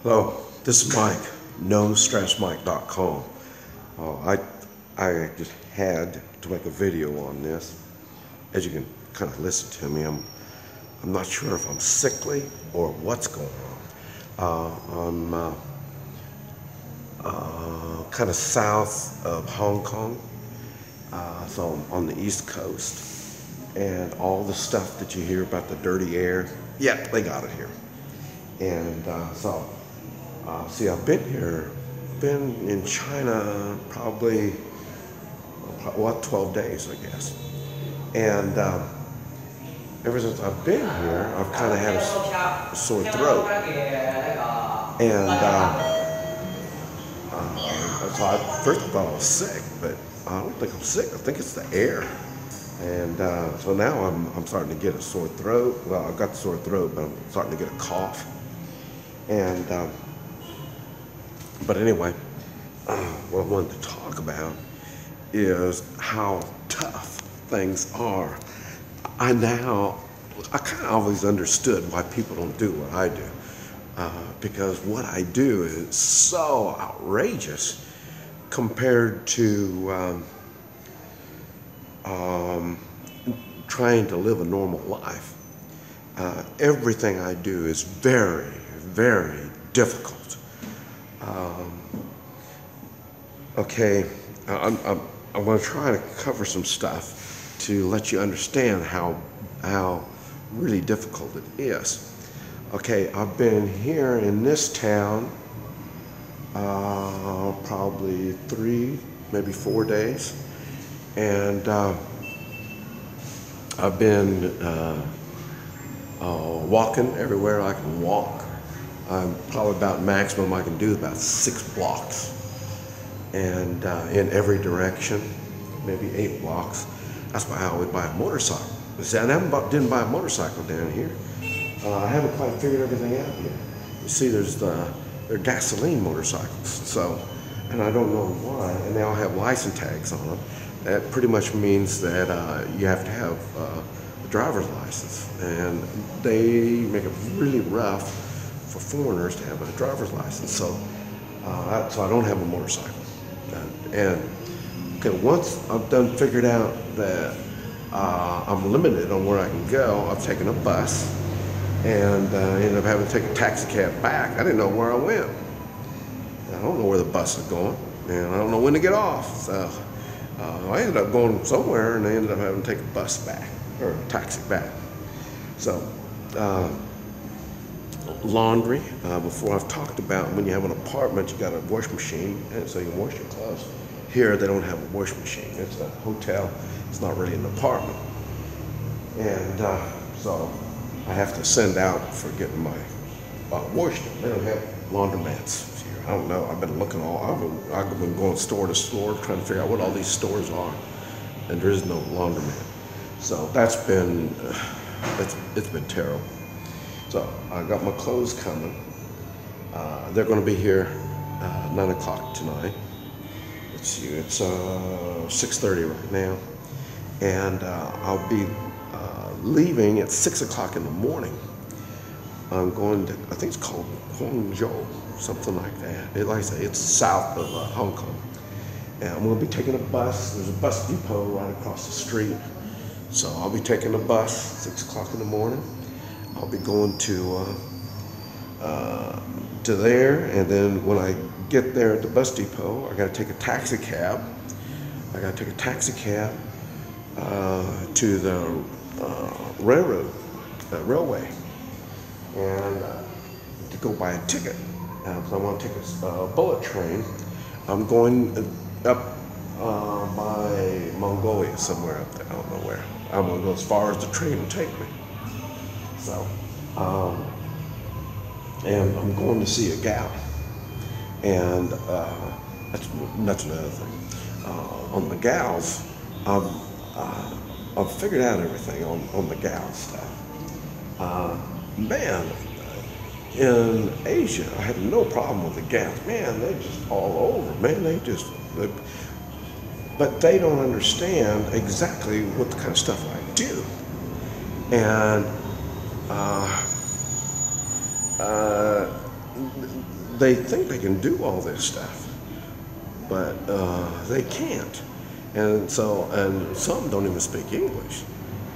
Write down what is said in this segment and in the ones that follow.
Hello, this is Mike, NoStressMike.com. I just had to make a video on this. As you can kind of listen to me, I'm not sure if I'm sickly or what's going on. I'm kind of south of Hong Kong, so I'm on the East Coast, and all the stuff that you hear about the dirty air, yeah, they got it here. And see, I've been in China probably, 12 days, I guess. And ever since I've been here, I've kind of had a sore throat. And so first I thought I was sick, but I don't think I'm sick. I think it's the air. And so now I'm starting to get a sore throat. Well, I've got the sore throat, but I'm starting to get a cough. And but anyway, what I wanted to talk about is how tough things are. I kind of always understood why people don't do what I do, because what I do is so outrageous compared to trying to live a normal life. Everything I do is very, very difficult. Okay, I'm going to try to cover some stuff to let you understand how really difficult it is. Okay, I've been here in this town probably 3, maybe 4 days, and I've been walking everywhere I can walk. Probably about maximum I can do about 6 blocks, and in every direction, maybe 8 blocks. That's why I always buy a motorcycle. See, I didn't buy a motorcycle down here. I haven't quite figured everything out yet. You see, they're gasoline motorcycles, so, and I don't know why, and they all have license tags on them. That pretty much means that you have to have a driver's license, and they make it really rough for foreigners to have a driver's license. So I don't have a motorcycle. And okay, once I've figured out that I'm limited on where I can go, I've taken a bus, and ended up having to take a taxi cab back. I didn't know where I went. I don't know where the bus is going, and I don't know when to get off. So I ended up going somewhere, and I ended up having to take a bus back, or a taxi back. So laundry, before I've talked about when you have an apartment, you got a wash machine, and so you can wash your clothes. Here, they don't have a wash machine. It's a hotel. It's not really an apartment. And so I have to send out for getting my washed. They don't have laundromats here. I don't know. I've been looking I've been going store to store trying to figure out what all these stores are, and there is no laundromat. So that's been it's been terrible. So I got my clothes coming. They're going to be here 9 o'clock tonight. Let's see, it's 6:30 right now, and I'll be leaving at 6 o'clock in the morning. I'm going to, I think it's called Guangzhou, something like that. Like I say, it's south of Hong Kong. And I'm going to be taking a bus. There's a bus depot right across the street. So I'll be taking a bus 6 o'clock in the morning. I'll be going to there, and then when I get there at the bus depot, I got to take a taxi cab. I got to take a taxi cab to the railway, and to go buy a ticket. Because I want to take a bullet train. I'm going up by Mongolia, somewhere up there. I don't know where. I'm going to go as far as the train will take me. So, and I'm going to see a gal, and that's another thing. On the gals, I've figured out everything on the gal stuff. Man, in Asia, I had no problem with the gals. Man, they just all over. Man, but they don't understand exactly what the kind of stuff I do, and they think they can do all this stuff, but they can't. And some don't even speak English.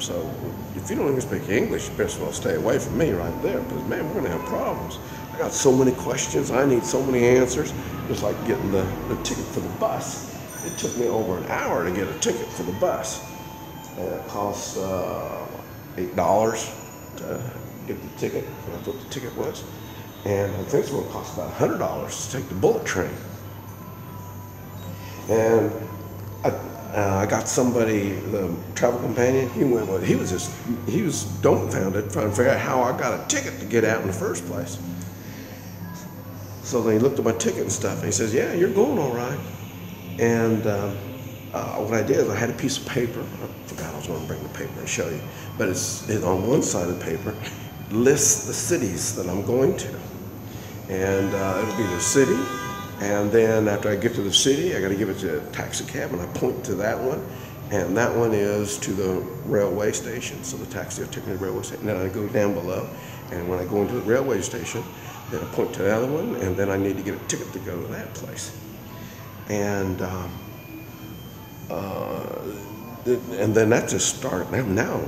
So if you don't even speak English, you best well stay away from me right there, because man, we're gonna have problems. I got so many questions, I need so many answers, just like getting the ticket for the bus. It took me over an hour to get a ticket for the bus. And it cost $8 to get the ticket, that's what the ticket was. And I think it's gonna cost about $100 to take the bullet train. And I got somebody, the travel companion, he was dumbfounded trying to figure out how I got a ticket to get out in the first place. So then he looked at my ticket and stuff, and he says, yeah, you're going all right. And what I did is I had a piece of paper. I forgot I was going to bring the paper and show you. But it's on one side of the paper, lists the cities that I'm going to. And it'll be the city. And then after I get to the city, I got to give it to a taxi cab, and I point to that one. And that one is to the railway station. So the taxi will take me to the railway station. And then I go down below. And when I go into the railway station, then I point to the other one. And then I need to get a ticket to go to that place. And then that just started. Now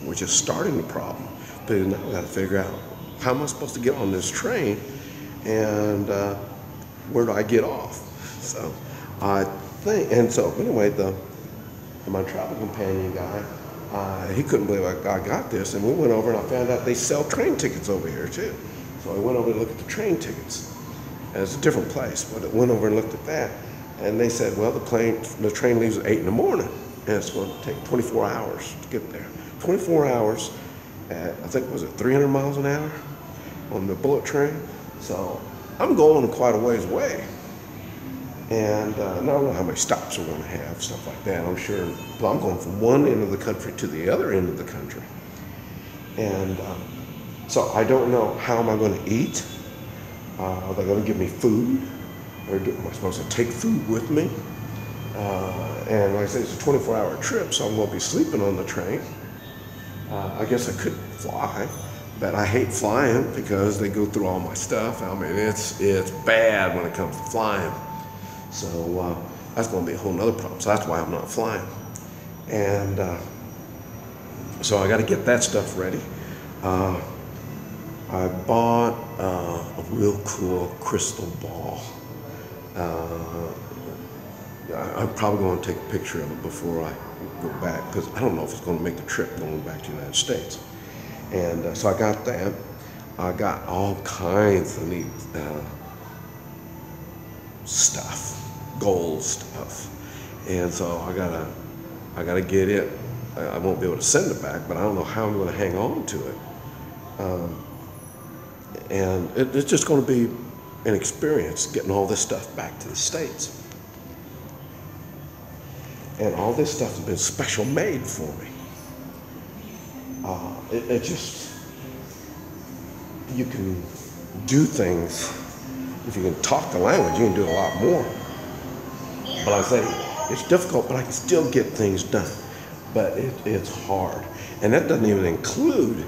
we're just starting the problem. But now I got to figure out how am I supposed to get on this train, and where do I get off? So I think, and so anyway, my travel companion guy, he couldn't believe I got this, and we went over and I found out they sell train tickets over here too. So I went over to look at the train tickets. And it's a different place, but I went over and looked at that. And they said, well, the train leaves at 8 in the morning, and it's going to take 24 hours to get there. 24 hours at, I think, was it 300 miles an hour on the bullet train? So I'm going quite a ways away. And I don't know how many stops we're going to have, stuff like that. I'm sure, but I'm going from one end of the country to the other end of the country. And so I don't know how am I going to eat. Are they going to give me food? Or am I supposed to take food with me? And like I say, it's a 24-hour trip, so I'm going to be sleeping on the train. I guess I could fly, but I hate flying because they go through all my stuff. I mean, it's bad when it comes to flying. So that's going to be a whole nother problem. So that's why I'm not flying. And so I got to get that stuff ready. I bought a real cool crystal ball. I'm probably going to take a picture of it before I go back, because I don't know if it's going to make the trip going back to the United States. And so I got that. I got all kinds of neat stuff, gold stuff. And so I gotta get it. I won't be able to send it back, but I don't know how I'm going to hang on to it. And it's just going to be an experience getting all this stuff back to the States. And all this stuff has been special made for me. It just, you can do things. If you can talk the language, you can do a lot more. But I say, it's difficult, but I can still get things done. But it's hard. And that doesn't even include,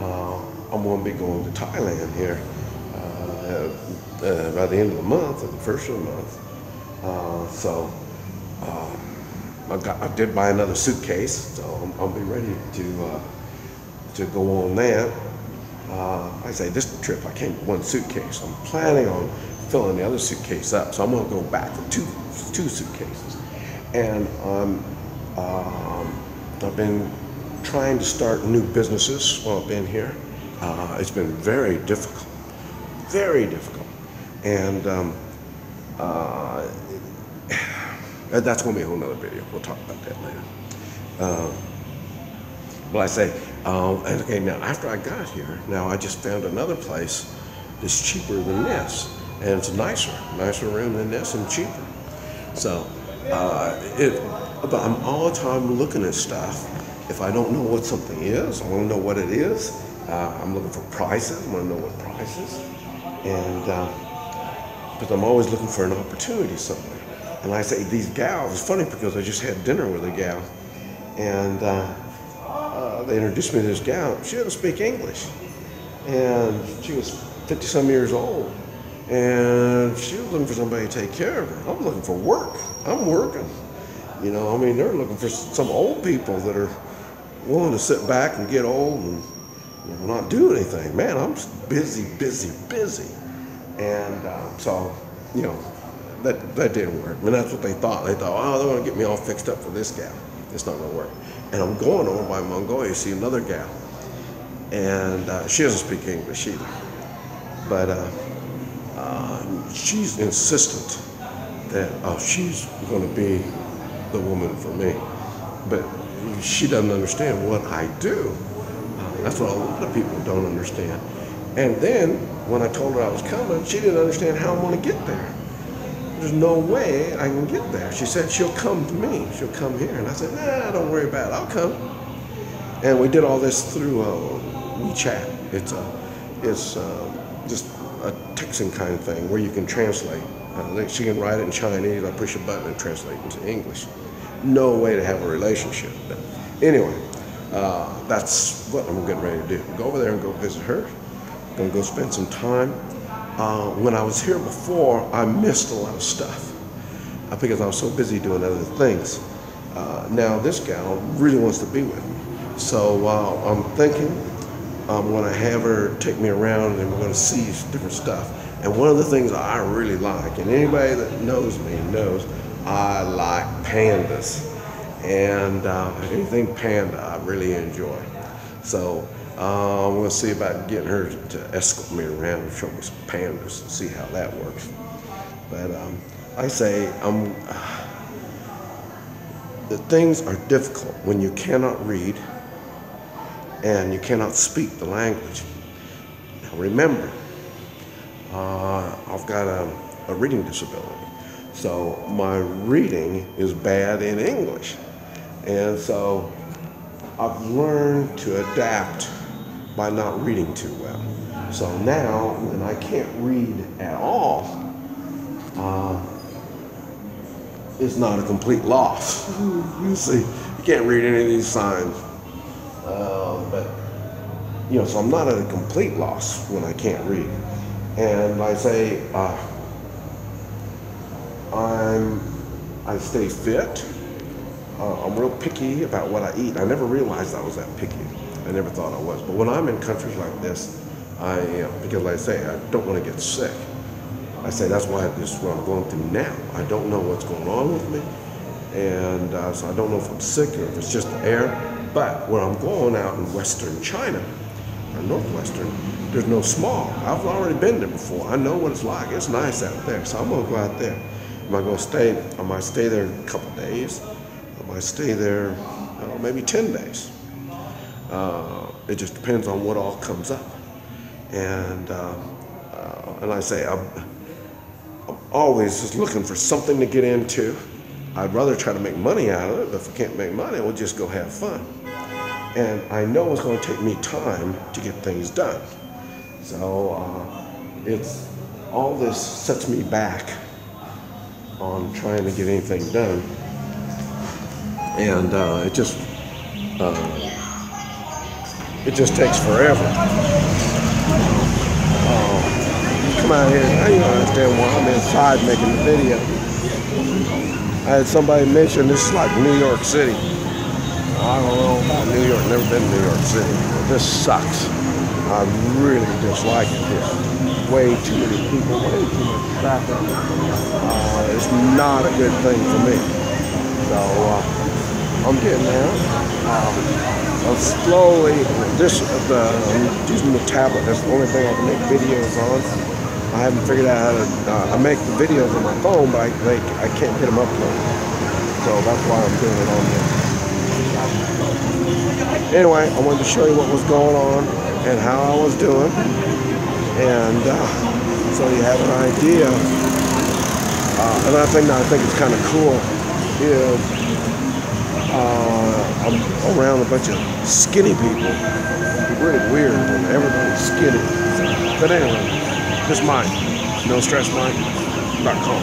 I'm going to be going to Thailand here by the end of the month, or the first of the month. So I did buy another suitcase, so I'll be ready to go on that. I say this trip I came with one suitcase. I'm planning on filling the other suitcase up, so I'm going to go back with two suitcases. And I've been trying to start new businesses while I've been here. It's been very difficult, and that's going to be a whole nother video. We'll talk about that later. But I say, and okay, now after I got here, now I just found another place that's cheaper than this, and it's nicer room than this and cheaper. So, but I'm all the time looking at stuff. If I don't know what something is, I want to know what it is. I'm looking for prices. I want to know what prices, and because I'm always looking for an opportunity somewhere. And I say these gals. It's funny because I just had dinner with a gal, and they introduced me to this gal. She doesn't speak English, and she was 50-some years old, and she was looking for somebody to take care of her. I'm looking for work. I'm working. You know, I mean, they're looking for some old people that are willing to sit back and get old and not do anything. Man, I'm busy. And so, that didn't work. I mean, that's what they thought. They thought, oh, they want to get me all fixed up for this gal. It's not going to work. And I'm going over by Mongolia to see another gal. And she doesn't speak English either. But she's insistent that she's going to be the woman for me. But she doesn't understand what I do. That's what a lot of people don't understand. And then when I told her I was coming, she didn't understand how I'm going to get there. There's no way I can get there. She said she'll come to me. She'll come here. And I said, nah, don't worry about it. I'll come. And we did all this through WeChat. It's just a texting kind of thing where you can translate. She can write it in Chinese. I push a button and translate it into English. No way to have a relationship. But anyway, that's what I'm getting ready to do. Go over there and go visit her. I'm going to go spend some time. When I was here before, I missed a lot of stuff because I was so busy doing other things. Now this gal really wants to be with me. So I'm thinking I'm going to have her take me around and we're going to see different stuff. And one of the things I really like, and anybody that knows me knows, I like pandas. And anything panda I really enjoy. So I'm going to see about getting her to escort me around and show me some pandas and see how that works. But I say the things are difficult when you cannot read and you cannot speak the language. Now remember, I've got a reading disability. So my reading is bad in English. And so I've learned to adapt by not reading too well. So now when I can't read at all, it's not a complete loss. You see, you can't read any of these signs. But so I'm not at a complete loss when I can't read. And I say, I stay fit. I'm real picky about what I eat. I never realized I was that picky. I never thought I was. But when I'm in countries like this, I am. Because like I say, I don't want to get sick. I say that's why this is what I'm going through now. I don't know what's going on with me. And so I don't know if I'm sick or if it's just the air. But when I'm going out in Western China, or Northwestern, there's no smog. I've already been there before. I know what it's like. It's nice out there. So I'm going to go out there. Am I going to stay? I might stay there a couple days. I might stay there maybe 10 days. It just depends on what all comes up. And I say, I'm always just looking for something to get into. I'd rather try to make money out of it, but if I can't make money, we'll just go have fun. And I know it's going to take me time to get things done. So it's all this sets me back on trying to get anything done. And it just takes forever. Come out here, I don't understand why I'm inside making the video. I had somebody mention this is like New York City. I don't know about New York, never been to New York City. This sucks. I really dislike it here. Way too many people, way too much traffic. It's not a good thing for me. So I'm getting there. I'm slowly, I'm using the tablet. That's the only thing I can make videos on. I haven't figured out how to, I make the videos on my phone, but I can't get them uploaded. So that's why I'm doing it on there. Anyway, I wanted to show you what was going on and how I was doing. And so you have an idea. Another thing that I think is kind of cool is I'm around a bunch of skinny people. It's really weird when everybody's skinny. But anyway, just mine. NoStressMike.com.